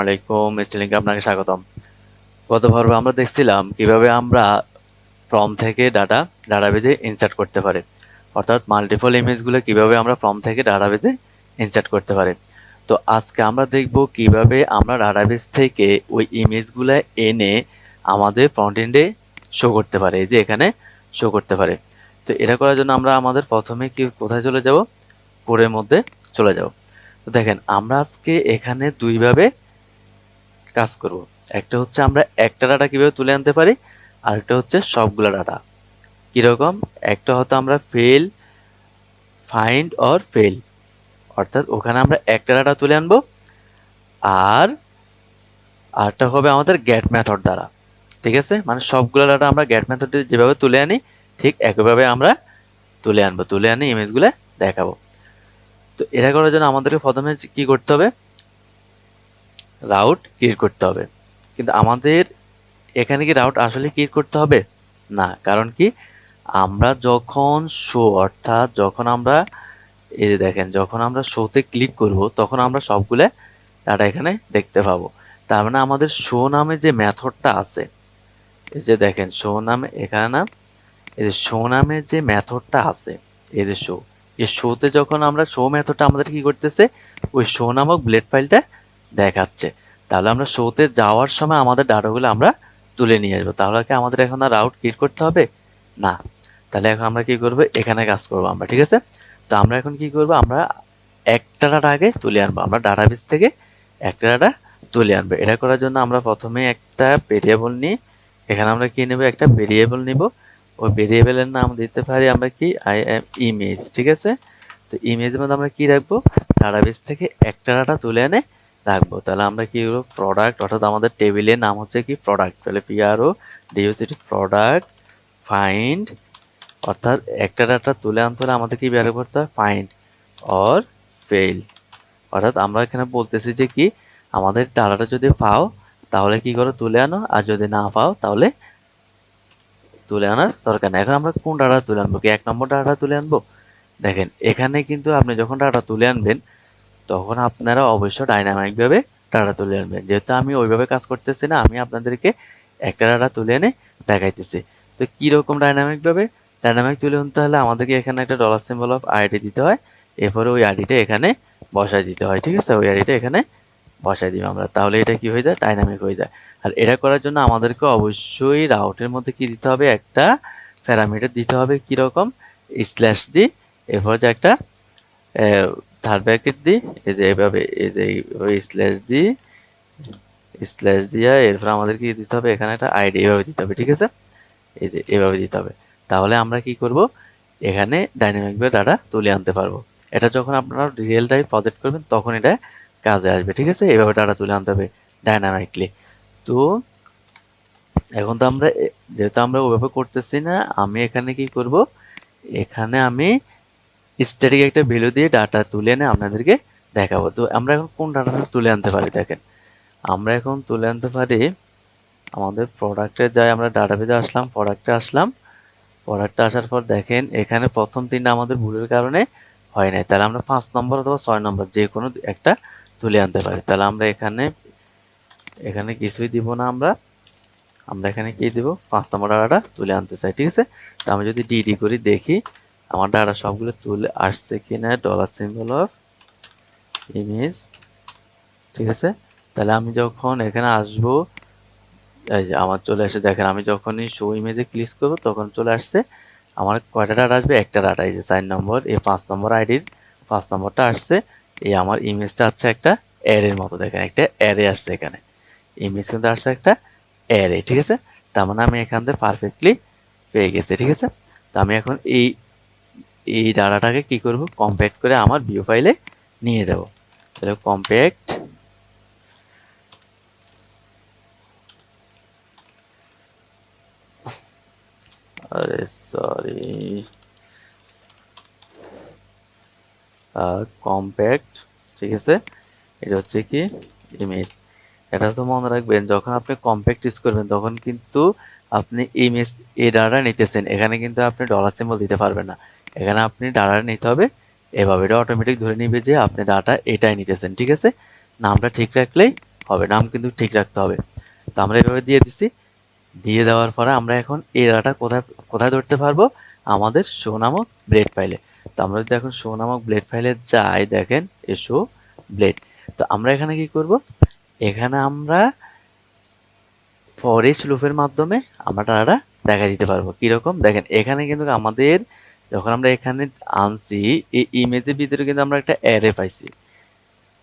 আলাইকুম স্টিলিংকে আপনাকে স্বাগতম। গত পর্বে আমরা দেখছিলাম কিভাবে আমরা ফর্ম থেকে ডাটাবেজে ইনসার্ট করতে পারি, অর্থাৎ মাল্টিপল ইমেজগুলো কিভাবে আমরা ফর্ম থেকে ডাটাবেজে ইনসার্ট করতে পারি। তো আজকে আমরা দেখব কিভাবে আমরা ডাটাবেজ থেকে ওই ইমেজগুলো এনে আমাদের ফ্রন্ট এন্ডে শো করতে পারে, এই যে এখানে শো করতে পারে। তো এটা করার জন্য আমরা আমাদের প্রথমে কোথায় চলে যাব, কোডের মধ্যে চলে যাব। তো দেখেন আমরা আজকে এখানে দুইভাবে কাজ করব। একটা হচ্ছে আমরা একটা ডাটা কিভাবে তুলে আনতে পারি, আরেকটা হচ্ছে সবগুলা ডাটা কিরকম। একটা হয়তো আমরা ফাইন্ড অর ফেল, অর্থাৎ ওখানে আমরা একটা ডাটা তুলে আনবো, আর আরেকটা হবে আমাদের গেট মেথড দ্বারা। ঠিক আছে, মানে সবগুলো ডাটা আমরা গেট মেথড দিয়ে যেভাবে তুলে আনি ঠিক একইভাবে আমরা তুলে আনি ইমেজগুলো দেখাবো। তো এটা করার জন্য আমাদেরকে প্রথমে কি করতে হবে, রাউট ক্রিয়েট করতে হবে। কিন্তু আমাদের এখানে কি রাউট আসলে ক্রিয়েট করতে হবে না, কারণ কি আমরা যখন অর্থাৎ যখন আমরা এই যে দেখেন যখন আমরা শোতে ক্লিক করব তখন আমরা সবগুলো ডাটা এখানে দেখতে পাবো। তার মানে আমাদের শো নামে যে মেথডটা আছে, এই যে দেখেন শো নামে এখানে না, এই যে শো নামে যে মেথডটা আছে, এই যে এই শোতে যখন আমরা শো মেথডটা আমাদের কি করতেছে, ওই শো নামক ব্লেড ফাইলটা দেখাচ্ছে। তাহলে আমরা শোতে যাওয়ার সময় আমাদের ডাটাগুলো আমরা তুলে নিয়ে আসবো। তাহলে কি আমাদের এখন আর রাউট ক্রিয়েট করতে হবে না। তাহলে এখন আমরা কি করবো, এখানে কাজ করবো আমরা। ঠিক আছে, তো আমরা এখন কি করবো, আমরা একটা ডাটা আগে তুলে আনবো। আমরা ডাটাবেস থেকে একটা ডাটা তুলে আনবো। এটা করার জন্য আমরা প্রথমে একটা ভেরিয়েবল নিই। এখানে আমরা কি নেব, একটা ভেরিয়েবল নিব। ওই ভেরিয়েবলের নাম দিতে পারি আমরা কি আই এম ইমেজ। ঠিক আছে, তো ইমেজের মধ্যে আমরা কি রাখবো, ডাটাবেস থেকে একটা ডাটা তুলে এনে রাখবো। তাহলে আমরা কি করবো, প্রোডাক্ট, অর্থাৎ আমাদের টেবিলের নাম হচ্ছে কি প্রোডাক্ট, তাহলে PRODUCT প্রোডাক্ট ফাইন্ড, অর্থাৎ একটা ডাটা তুলে আনতে হলে আমাদের কি ব্যবহার করতে হয়, ফাইন্ড অর ফেল। অর্থাৎ আমরা এখানে বলতেছি যে কি আমাদের ডাটাটা যদি পাও তাহলে কি করো, তুলে আনো, আর যদি না পাও তাহলে তুলে আনার দরকার নেই। এখন আমরা কোন ডাটা তুলে আনবো, কি 1 নম্বর ডাটা তুলে আনবো। দেখেন এখানে কিন্তু আপনি যখন ডাটা তুলে আনবেন তখন আপনারা অবশ্যই ডাইনামিকভাবে ডাটা তুলে আনবেন। যেহেতু আমি ওইভাবে কাজ করতেছি না, আমি আপনাদেরকে একটা ডাটা তুলে এনে দেখাইতেছি। তো কীরকম ডাইনামিকভাবে, ডাইনামিক তুলে আনতে হলে আমাদেরকে এখানে একটা ডলার সিম্বল অফ আইডি দিতে হয়, এরপরে ওই আইডিটা এখানে বসায় দিতে হয়। ঠিক আছে, ওই আইডিটা এখানে বসায় দিব আমরা, তাহলে এটা কি হয়ে যায়, ডাইনামিক হয়ে যায়। আর এটা করার জন্য আমাদেরকে অবশ্যই রাউটের মধ্যে কি দিতে হবে, একটা প্যারামিটার দিতে হবে। কীরকম, স্ল্যাশ দি, এরপর যে একটা থার্ড ব্র্যাকেট দিই, এই যে এভাবে, এই যে স্ল্যাশ দিয়া এরপর আমাদের কি দিতে হবে, এখানে একটা আইডি এভাবে দিতে হবে। ঠিক আছে, এই যে এভাবে দিতে হবে। তাহলে আমরা কি করব, এখানে ডাইনামিকভাবে ডাটা তুলে আনতে পারবো। এটা যখন আপনারা রিয়েল টাইম প্রজেক্ট করবেন তখন এটা কাজে আসবে। ঠিক আছে, এভাবে ডাটা তুলে আনতে হবে ডাইনামিকলি। তো এখন তো আমরা যেহেতু আমরা ওইভাবে করতেছি না, আমি এখানে কি করব, এখানে আমি স্ট্যাটিক একটা ভ্যালু দিয়ে ডাটা তুলে এনে আপনাদেরকে দেখাবো। তো আমরা এখন কোন ডাটাটা তুলে আনতে পারি, দেখেন আমরা এখন তুলে আনতে পারি আমাদের প্রোডাক্টে যাই, আমরা ডাটাবেজে আসলাম, প্রোডাক্টে আসার পর দেখেন এখানে প্রথম 3টা আমাদের ভুলের কারণে হয় নাই। তাহলে আমরা 5 নম্বর অথবা 6 নম্বর যে কোনো একটা তুলে আনতে পারি। তাহলে আমরা এখানে কিছুই দিব না, আমরা এখানে কি দিব, 5 নম্বর ডাটাটা তুলে আনতে চাই। ঠিক আছে, তো আমি যদি ডিডি করি দেখি আমার ডাটা সবগুলো তুলে আসছে কিনা, ডলার সিম্বল অফ ইমেজ। ঠিক আছে, তাহলে আমি যখন এখানে আসবো, এই যে আমার চলে আসে, দেখেন আমি যখনই শো ইমেজে ক্লিক করবো তখন চলে আসছে আমার কয়টা ডাটা আসবে, একটা ডাটা, এই যে 4 নম্বর, এই 5 নম্বর আইডির 5 নম্বরটা আসছে। এই আমার ইমেজটা আছে একটা অ্যারের মতো, দেখেন একটা অ্যারে আসছে এখানে, ইমেজ কিন্তু আসছে একটা অ্যারে। ঠিক আছে, তার মানে আমি এখান থেকে পারফেক্টলি পেয়ে গেছি। ঠিক আছে, তো আমি এখন এই ডাটাটাকে কি করব, কম্প্যাক্ট করে আমার ভিউ ফাইলে নিয়ে যাব। তাহলে কম্প্যাক্ট, আরে সরি, কম্প্যাক্ট। ঠিক আছে, এটা হচ্ছে কি ইমেজ। এটা তো মনে রাখবেন যখন আপনি কম্প্যাক্ট ইউজ করবেন তখন কিন্তু আপনি ইমেজ এই ডাটা নিতেছেন, এখানে কিন্তু আপনি ডলার সিম্বল দিতে পারবেন না। এখানে আপনি ডাটা নিতে হবে এভাবে, এটা অটোমেটিক ধরে নিবে যে আপনি ডাটা এটাই নিতেছেন। ঠিক আছে, নামটা ঠিক রাখলেই হবে, নাম কিন্তু ঠিক রাখতে হবে। তো আমরা এভাবে দিয়ে দিছি। দিয়ে দেওয়ার পরে আমরা এখন এই ডাটা কোথায় কোথায় ধরতে পারবো, আমাদের শো নামক ব্লেড ফাইলে। তো আমরা যদি এখন শো নামক ব্লেড ফাইলে যাই, দেখেন এ শো ব্লেড। তো আমরা এখানে কি করব, এখানে আমরা ফর ইচ লুপের মাধ্যমে আমরা ডাটা দেখা দিতে পারবো। কিরকম দেখেন, এখানে কিন্তু আমাদের যখন আমরা এখানে আনছি, এই ইমেজের ভিতরে কিন্তু আমরা একটা অ্যারে পাইছি।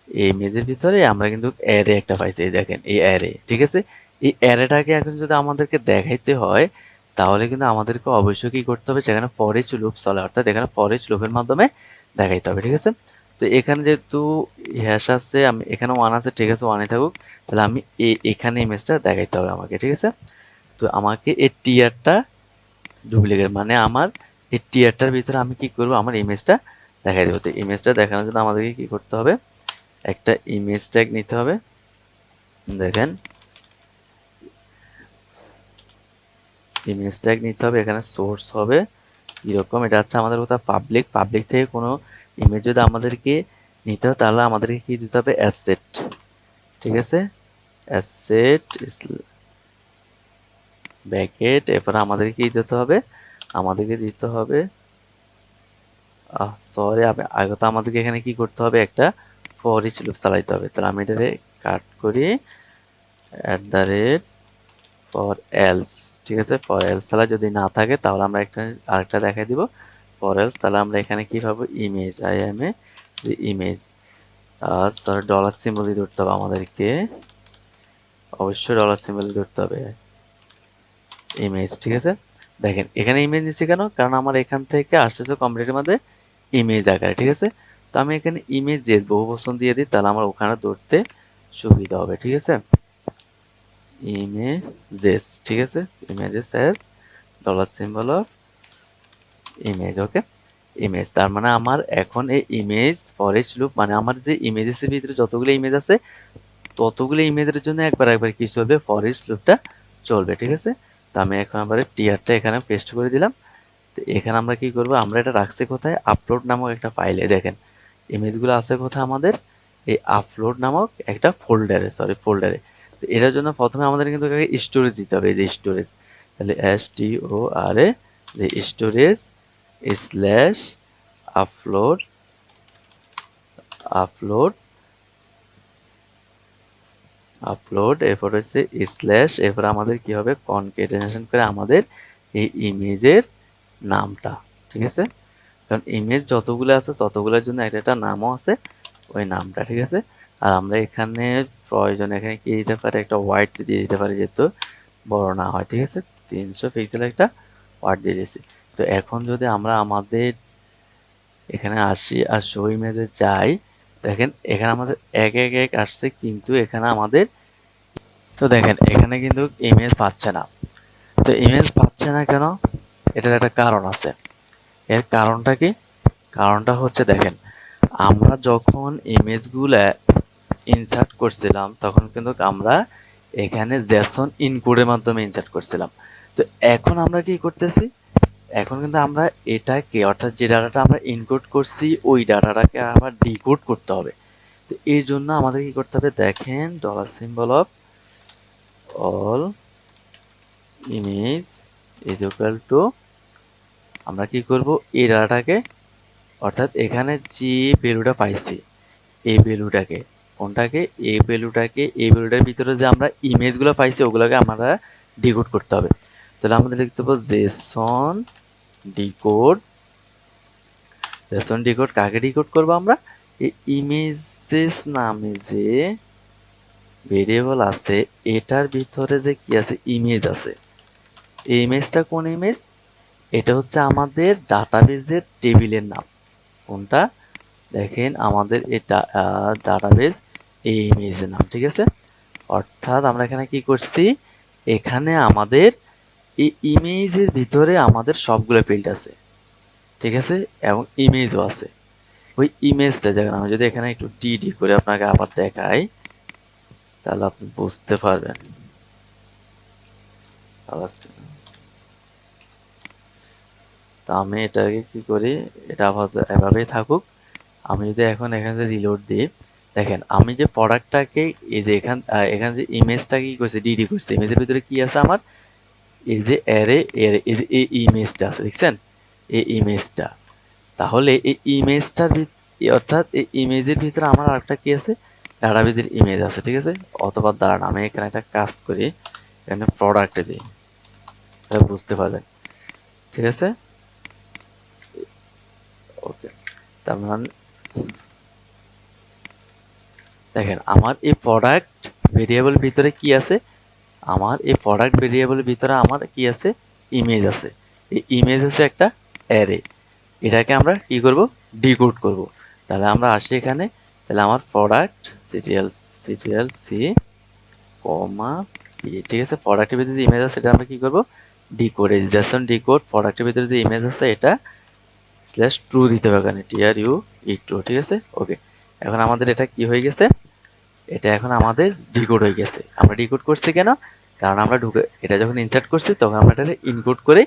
এই ইমেজের ভিতরে আমরা কিন্তু অ্যারে একটা পাইছি, এই দেখেন এই অ্যারে, ঠিক আছে। এই অ্যারেটাকে এখন যদি আমাদেরকে দেখাইতে হয়, তাহলে কিন্তু আমাদেরকে অবশ্যই কি করতে হবে, সেখানে ফর ইচ লুপ চলে, অর্থাৎ এখানে ফর ইচ লুপের মাধ্যমে দেখাইতে হবে, ঠিক আছে। তো এখানে যেহেতু হ্যাশ আছে, আমি এখানে ওয়ান আছে, ঠিক আছে, ওয়ানে থাকুক। তাহলে আমি এখানে ইমেজটা দেখাইতে হবে আমাকে, ঠিক আছে। তো আমাকে এই টিয়ারটা ডুপ্লিকেট, মানে আমার এই টিয়ারটার ভিতরে আমি কি করব, আমার ইমেজটা দেখাই দেবো। তো ইমেজটা দেখানোর জন্য আমাদেরকে কি করতে হবে, একটা ইমেজ ট্যাগ নিতে হবে। দেখেন ইমেজ ট্যাগ নিতে হবে, এখানে সোর্স হবে এরকম, এটা হচ্ছে আমাদের কোথাও পাবলিক। পাবলিক থেকে কোনো ইমেজ যদি আমাদেরকে নিতে হয়, তাহলে আমাদেরকে কি দিতে হবে, অ্যাসেট, ঠিক আছে, অ্যাসেট ব্যাকেট। এরপরে আমাদেরকে কি দিতে হবে, আমাদেরকে দিতে হবে সরি, আগে তো আমাদেরকে এখানে কি করতে হবে, একটা ফর ইচ লুপ চালাইতে হবে। তাহলে আমি এটারে কাট করি, @ ফর এলস, ঠিক আছে। ফর এলস ছাড়া যদি না থাকে, তাহলে আমরা আরেকটা দেখাই দিব ফর এলস। তাহলে আমরা এখানে কি পাবো, image, I am a image. আর সরি, ডলার সিম্বলই ধরতে হবে আমাদেরকে, অবশ্যই ডলার সিম্বলই ধরতে হবে, ইমেজ, ঠিক আছে। দেখেন এখানে ইমেজ নিচ্ছি কেন, কারণ আমার এখান থেকে আসতেছে কম্পিউটারের মধ্যে ইমেজ আকারে, ঠিক আছে। তো আমি এখানে ইমেজ দিয়ে বহুবচন দিয়ে দিই, তাহলে আমার ওখানে ধরতে সুবিধা হবে, ঠিক আছে। ইমেজেস, ঠিক আছে, images as dollar symbol of image, okay. Image, তার মানে আমার এখন এই ইমেজ ফর ইচ লুপ, মানে আমার যে ইমেজেসের ভিতরে যতগুলো ইমেজ আছে, ততগুলো ইমেজের জন্য একবার কি চলবে, ফর ইচ লুপটা চলবে, ঠিক আছে। তো আমি এখন আবার টিয়ারটা এখানে পেস্ট করে দিলাম। তো এখানে আমরা কি করব, আমরা এটা রাখছি কোথায়, আপলোড নামক একটা ফাইলে। দেখেন ইমেজগুলো আছে কোথায় আমাদের, এই আপলোড নামক একটা ফোল্ডারে, ফোল্ডারে। তো এটার জন্য প্রথমে আমাদের কিন্তু স্টোরেজ দিতে হবে, এই যে স্টোরেজ। তাহলে STORE, যে storage slash upload, upload upload, এরপর হচ্ছে স্ল্যাশ, এরপর আমাদের কি হবে, কনকেটেনেশন করে আমাদের এই ইমেজের নামটা, ঠিক আছে। কারণ ইমেজ যতগুলো আছে ততগুলোর জন্য একটা একটা নামও আছে, ওই নামটা, ঠিক আছে। আর আমরা এখানে প্রয়োজন এখানে কি দিতে পারি, একটা হোয়াইট দিয়ে দিতে পারি, যেহেতু বড় না হয়, ঠিক আছে। 300 পিক্সেল একটা হোয়াইট দিয়ে দিয়েছি। তো এখন যদি আমরা আমাদের এখানে আসি আর শো ইমেজে যাই, দেখেন এখানে আমাদের এক এক এক আসছে, কিন্তু এখানে আমাদের, তো দেখেন এখানে কিন্তু ইমেজ পাচ্ছে না। তো ইমেজ পাচ্ছে না কেন, এটার একটা কারণ আছে। এর কারণটা কি, কারণটা হচ্ছে দেখেন, আমরা যখন ইমেজগুলা ইনসার্ট করছিলাম, তখন কিন্তু আমরা এখানে জেসন ইনকোডের মাধ্যমে ইনসার্ট করছিলাম। তো এখন আমরা কি করতেছি, এখন কিন্তু আমরা এটাকে, অর্থাৎ যে ডাটাটা আমরা ইনকোড করছি, ওই ডাটাটাকে আবার ডিকোড করতে হবে। তো এর জন্য আমাদের কি করতে হবে, দেখেন dollar symbol of all image is equal to, আমরা কি করব, এই ডাটাটাকে, অর্থাৎ এখানে যে ভ্যালুটা পাইছি, এই ভ্যালুটাকে, কোনটাকে, এই ভ্যালুটাকে, এই ভ্যালুটার ভিতরে যে আমরা ইমেজগুলো পাইছি, ওগুলোকে আমরা ডিকোড করতে হবে। তাহলে আমাদের লিখতে হবে জেসন ডিকোড। জেসন ডিকোড কাকে ডিকোড করবো আমরা, এই ইমেজেস নামে যে ভেরিয়েবল আছে, এটার ভিতরে যে কি আছে, ইমেজ আছে। এই ইমেজটা কোন ইমেজ, এটা হচ্ছে আমাদের ডাটাবেজের টেবিলের নাম। কোনটা, দেখেন আমাদের এটা ডাটাবেজ, এই ইমেজের নাম, ঠিক আছে। অর্থাৎ আমরা এখানে কি করছি, এখানে আমাদের এই ইমেজের ভিতরে আমাদের সবগুলো ফিল্ড আছে, ঠিক আছে, এবং ইমেজও আছে। ওই ইমেজটা দেখেন, আমি যদি এখানে একটু ডিডি করে আপনাকে আবার দেখাই, তাহলে আপনি বুঝতে পারবেন। তো আমি এটাকে কি করি, এটা আবার এভাবেই থাকুক। আমি যদি এখন এখানে রিলোড দিই, দেখেন আমি যে প্রোডাক্টটাকে এই যে এখানে যে ইমেজটাকে কি করছে, ডিডি করছে। ইমেজের ভিতরে কি আছে আমার, এই যে অ্যারে এই যে এই ইমেজটা আছে, দেখছেন এই ইমেজটা। তাহলে এই ইমেজটার অর্থাৎ এই ইমেজের ভিতরে আমার আরেকটা কি আছে, ডাটাবেজের ইমেজ আছে, ঠিক আছে। অথবা দাঁড়ান আমি এখানে একটা কাজ করি, এখানে প্রোডাক্টে দিই, তাহলে বুঝতে পারবেন, ঠিক আছে। ওকে, তার মানে দেখেন আমার এই প্রোডাক্ট ভেরিয়েবল ভিতরে কি আছে, আমার এই প্রোডাক্ট ভেরিয়েবলের ভিতরে আমার কি আছে, ইমেজ আছে। এই ইমেজ হচ্ছে একটা অ্যারে, এটাকে আমরা কি করব, ডিকোড করব। তাহলে আমরা আসি এখানে, তাহলে আমার product serial c comma P, ঠিক আছে। প্রোডাক্টের ভিতরে যে ইমেজ আছে এটা আমরা কি করব, ডিকোড, রেজিস্ট্রেশন ডিকোড, প্রোডাক্টের ভিতরে যে ইমেজ আছে এটা স্ল্যাশ ট্রু দিতে হবে এখানে, TRU ঠিক আছে। ওকে, এখন আমাদের এটা কি হয়ে গেছে, এটা এখন আমাদের ডিকোড হয়ে গেছে। আমরা ডিকোড করছি কেন, কারণ আমরা এটা যখন ইনসার্ট করছি তখন আমরা এটা ইনকোড করে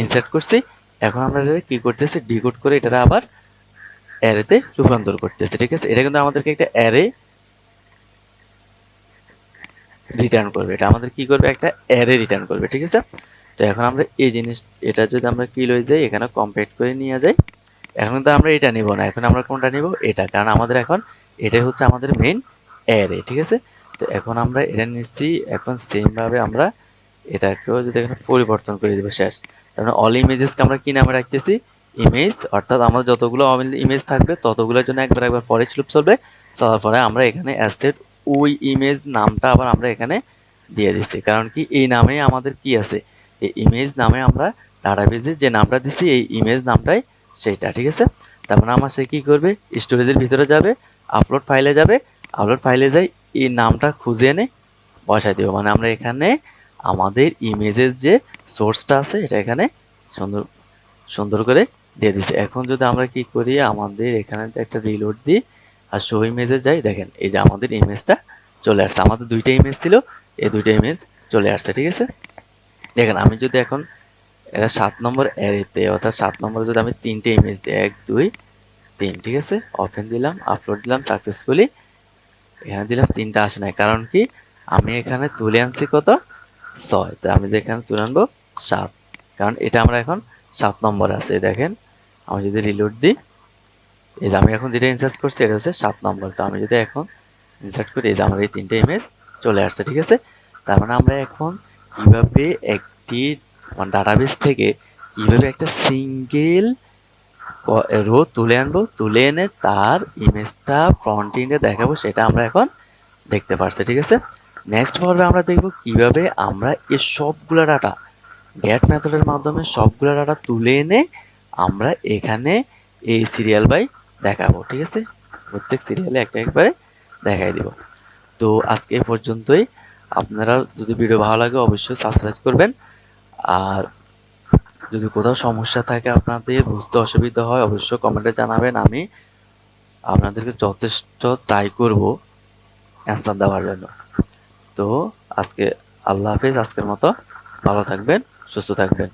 ইনসার্ট করছি। এখন আমরা এটা কি করতেছি, ডিকোড করে এটা আবার অ্যারেতে রূপান্তর করতেছি, ঠিক আছে। এটা কিন্তু আমাদেরকে একটা অ্যারে রিটার্ন করবে, এটা আমাদের কি করবে, একটা অ্যারে রিটার্ন করবে, ঠিক আছে। তো এখন আমরা এই জিনিস, এটা যদি আমরা কি লয়ে যাই, এখানে কম্পেক্ট করে নিয়ে যাই। এখন কিন্তু আমরা এটা নিব না, এখন আমরা কোনটা নিব, এটা, কারণ আমাদের এখন এটাই হচ্ছে আমাদের মেইন অ্যারে, ঠিক আছে। তো এখন আমরা এটা নিচ্ছি, এখন সেমভাবে আমরা এটাকেও যদি এখানে পরিবর্তন করে দিব, শেষ। তার অল ইমেজেসকে আমরা কি নামে রাখতেছি, ইমেজ, অর্থাৎ আমাদের যতগুলো ইমেজ থাকবে ততগুলোর জন্য একবার ফরেচ লুপ চলবে। চলার পরে আমরা এখানে অ্যাসেট ওই ইমেজ নামটা আবার আমরা এখানে দিয়ে দিচ্ছি, কারণ কি এই নামে আমাদের কি আছে, এই ইমেজ নামে আমরা ডাটাবেজে যে নামটা দিচ্ছি এই ইমেজ নামটাই সেইটা, ঠিক আছে। তারপরে আমার সে কী করবে, স্টোরেজের ভিতরে যাবে, আপলোড ফাইলে যাবে, আপলোড ফাইলে যাই এই নামটা খুঁজে এনে বসাই দেবো। মানে আমরা এখানে আমাদের ইমেজের যে সোর্সটা আছে এটা এখানে সুন্দর সুন্দর করে দিয়ে দিচ্ছি। এখন যদি আমরা কি করি, আমাদের এখানে যে একটা রিলোড দিই আর শো ইমেজে যাই, দেখেন এই যে আমাদের ইমেজটা চলে আসছে। আমাদের দুইটা ইমেজ ছিল, এই দুইটা ইমেজ চলে আসছে, ঠিক আছে। দেখেন আমি যদি এখন এটা 7 নম্বর অ্যারেতে, অর্থাৎ 7 নম্বরে যদি আমি 3টে ইমেজ দিই, 1 2 3, ঠিক আছে। ওপেন দিলাম, আপলোড দিলাম সাকসেসফুলি, এখানে দিলাম 3টা আসে নাই, কারণ কি আমি এখানে তুলে আনছি কত, 6। তো আমি যে এখানে তুলে আনবো 7, কারণ এটা আমরা এখন 7 নম্বর আছে। দেখেন আমি যদি রিলোড দিই, এই যে আমি এখন যেটা ইনসার্ট করছি এটা হচ্ছে 7 নম্বর। তো আমি যদি এখন ইনসার্ট করি, এই যে আমার এই 3টে ইমেজ চলে আসছে, ঠিক আছে। তার মানে আমরা এখন কিভাবে একটি ডাটাবেস থেকে কিভাবে একটা সিঙ্গেল রো তুলে আনবো, তুলে এনে তার ইমেজটা ফ্রন্ট এন্ডে দেখাবো, সেটা আমরা এখন দেখতে পারছি, ঠিক আছে। নেক্সট পর্বে আমরা দেখব কিভাবে আমরা এই সবগুলো ডাটা গেট মেথডের মাধ্যমে সবগুলো ডাটা তুলে এনে আমরা এখানে এই সিরিয়াল বাই দেখাবো, ঠিক আছে। প্রত্যেক সিরিয়ালে একটা একবারে দেখাই দিব। তো আজকে এ পর্যন্তই। আপনারা যদি ভিডিও ভালো লাগে অবশ্যই সাবস্ক্রাইব করবেন। আর যদি কোথাও সমস্যা থাকে, আপনাদের বুঝতে অসুবিধা হয়, অবশ্যই কমেন্টে জানাবেন। আমি আপনাদেরকে যথেষ্ট ট্রাই করব অ্যান্সার দেওয়ার জন্য। তো আজকে আল্লাহ হাফেজ, আজকের মতো ভালো থাকবেন, সুস্থ থাকবেন।